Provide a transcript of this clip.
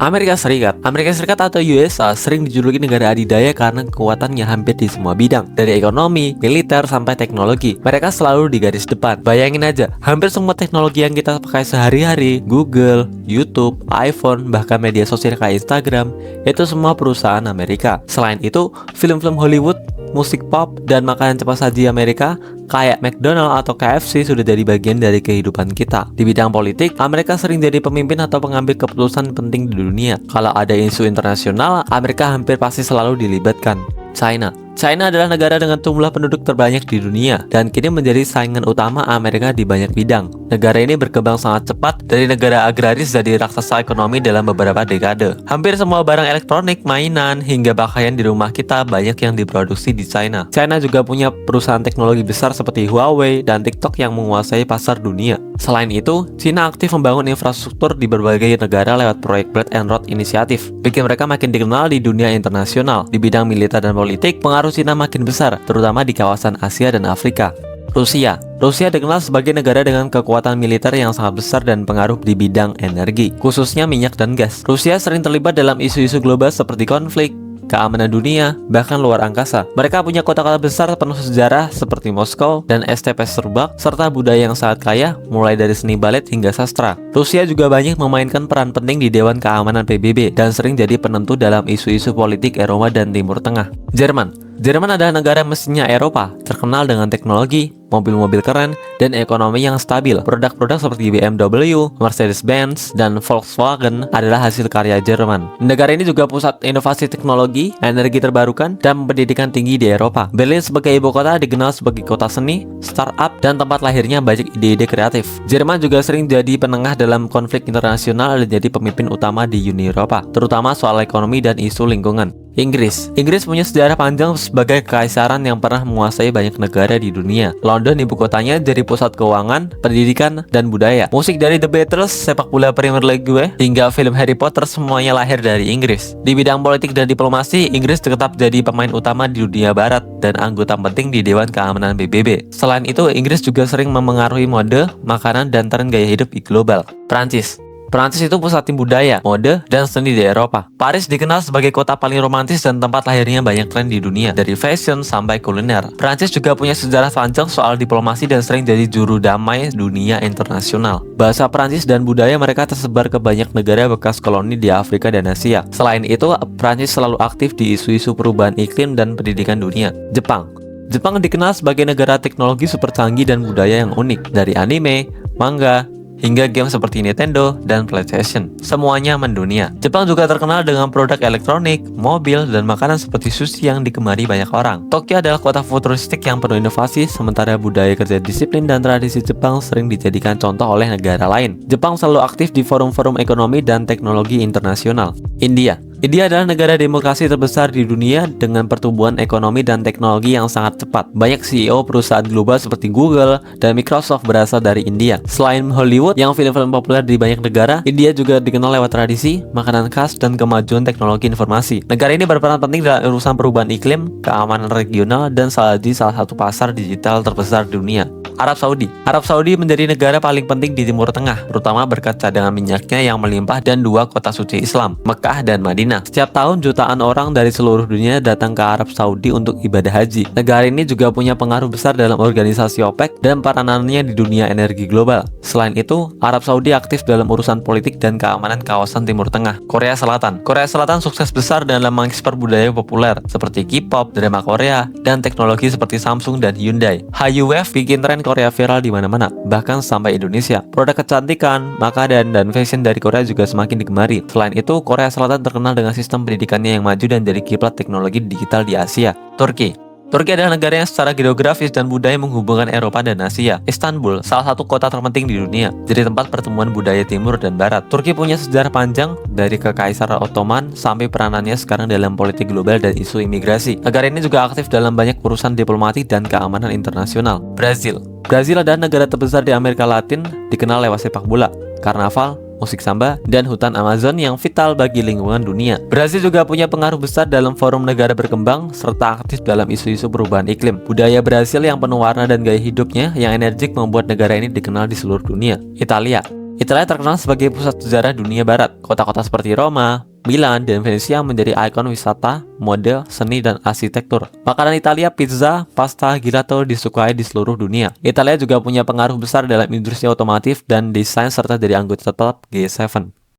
Amerika Serikat atau USA sering dijuluki negara adidaya karena kekuatannya hampir di semua bidang, dari ekonomi, militer, sampai teknologi. Mereka selalu di garis depan. Bayangin aja, hampir semua teknologi yang kita pakai sehari-hari, Google, YouTube, iPhone, bahkan media sosial kayak Instagram, itu semua perusahaan Amerika. Selain itu, film-film Hollywood, musik pop, dan makanan cepat saji Amerika kayak McDonald atau KFC sudah jadi bagian dari kehidupan kita. Di bidang politik, Amerika sering jadi pemimpin atau pengambil keputusan penting di dunia. Kalau ada isu internasional, Amerika hampir pasti selalu dilibatkan. China adalah negara dengan jumlah penduduk terbanyak di dunia dan kini menjadi saingan utama Amerika di banyak bidang. Negara ini berkembang sangat cepat dari negara agraris jadi raksasa ekonomi dalam beberapa dekade. Hampir semua barang elektronik, mainan, hingga pakaian di rumah kita banyak yang diproduksi di China. China juga punya perusahaan teknologi besar seperti Huawei dan TikTok yang menguasai pasar dunia. Selain itu, China aktif membangun infrastruktur di berbagai negara lewat proyek Belt and Road Initiative, bikin mereka makin dikenal di dunia internasional. Di bidang militer dan politik, pengaruh China makin besar, terutama di kawasan Asia dan Afrika. Rusia dikenal sebagai negara dengan kekuatan militer yang sangat besar dan pengaruh di bidang energi, khususnya minyak dan gas. Rusia sering terlibat dalam isu-isu global seperti konflik, keamanan dunia, bahkan luar angkasa. Mereka punya kota-kota besar penuh sejarah seperti Moskow dan St. Petersburg, serta budaya yang sangat kaya, mulai dari seni balet hingga sastra. Rusia juga banyak memainkan peran penting di Dewan Keamanan PBB dan sering jadi penentu dalam isu-isu politik Eropa dan Timur Tengah. Jerman adalah negara mesinnya Eropa, terkenal dengan teknologi, mobil-mobil keren, dan ekonomi yang stabil. Produk-produk seperti BMW, Mercedes-Benz, dan Volkswagen adalah hasil karya Jerman. Negara ini juga pusat inovasi teknologi, energi terbarukan, dan pendidikan tinggi di Eropa. Berlin sebagai ibu kota dikenal sebagai kota seni, startup, dan tempat lahirnya banyak ide-ide kreatif. Jerman juga sering jadi penengah dalam konflik internasional dan jadi pemimpin utama di Uni Eropa, terutama soal ekonomi dan isu lingkungan. Inggris punya sejarah panjang sebagai kekaisaran yang pernah menguasai banyak negara di dunia. London ibu kotanya jadi pusat keuangan, pendidikan, dan budaya. Musik dari The Beatles, sepak bola Premier League hingga film Harry Potter semuanya lahir dari Inggris. Di bidang politik dan diplomasi, Inggris tetap jadi pemain utama di dunia barat dan anggota penting di Dewan Keamanan PBB. Selain itu, Inggris juga sering memengaruhi mode, makanan, dan tren gaya hidup di global. Prancis itu pusat budaya, mode, dan seni di Eropa. Paris dikenal sebagai kota paling romantis dan tempat lahirnya banyak tren di dunia, dari fashion sampai kuliner. Prancis juga punya sejarah panjang soal diplomasi dan sering jadi juru damai dunia internasional. Bahasa Prancis dan budaya mereka tersebar ke banyak negara bekas koloni di Afrika dan Asia. Selain itu, Prancis selalu aktif di isu-isu perubahan iklim dan pendidikan dunia. Jepang dikenal sebagai negara teknologi super canggih dan budaya yang unik, dari anime, manga, hingga game seperti Nintendo dan PlayStation. Semuanya mendunia. Jepang juga terkenal dengan produk elektronik, mobil, dan makanan seperti sushi yang digemari banyak orang. Tokyo adalah kota futuristik yang penuh inovasi, sementara budaya kerja disiplin dan tradisi Jepang sering dijadikan contoh oleh negara lain. Jepang selalu aktif di forum-forum ekonomi dan teknologi internasional. India adalah negara demokrasi terbesar di dunia dengan pertumbuhan ekonomi dan teknologi yang sangat cepat. Banyak CEO perusahaan global seperti Google dan Microsoft berasal dari India. Selain Hollywood yang film-film populer di banyak negara, India juga dikenal lewat tradisi, makanan khas, dan kemajuan teknologi informasi. Negara ini berperan penting dalam urusan perubahan iklim, keamanan regional, dan salah satu pasar digital terbesar di dunia. Arab Saudi menjadi negara paling penting di Timur Tengah, terutama berkat cadangan minyaknya yang melimpah dan dua kota suci Islam, Mekah dan Madinah. Setiap tahun jutaan orang dari seluruh dunia datang ke Arab Saudi untuk ibadah haji. Negara ini juga punya pengaruh besar dalam organisasi OPEC dan peranannya di dunia energi global. Selain itu, Arab Saudi aktif dalam urusan politik dan keamanan kawasan Timur Tengah. Korea Selatan sukses besar dalam mengekspor budaya populer seperti K-pop, drama Korea, dan teknologi seperti Samsung dan Hyundai. HYUF bikin tren Korea viral di mana-mana, bahkan sampai Indonesia. Produk kecantikan, makanan, dan fashion dari Korea juga semakin digemari. Selain itu, Korea Selatan terkenal dengan sistem pendidikannya yang maju dan jadi kiblat teknologi digital di Asia. Turki adalah negara yang secara geografis dan budaya menghubungkan Eropa dan Asia. Istanbul, salah satu kota terpenting di dunia, jadi tempat pertemuan budaya timur dan barat. Turki punya sejarah panjang dari Kekaisaran Ottoman sampai peranannya sekarang dalam politik global dan isu imigrasi. Negara ini juga aktif dalam banyak urusan diplomatik dan keamanan internasional. Brazil adalah negara terbesar di Amerika Latin, dikenal lewat sepak bola, karnaval, musik samba, dan hutan Amazon yang vital bagi lingkungan dunia. Brazil juga punya pengaruh besar dalam forum negara berkembang serta aktif dalam isu-isu perubahan iklim. Budaya Brazil yang penuh warna dan gaya hidupnya yang energik membuat negara ini dikenal di seluruh dunia. Italia terkenal sebagai pusat sejarah dunia barat. Kota-kota seperti Roma, Milan, dan Venesia menjadi ikon wisata, mode, seni, dan arsitektur. Makanan Italia, pizza, pasta, gelato disukai di seluruh dunia. Italia juga punya pengaruh besar dalam industri otomotif dan desain serta dari anggota tetap G7.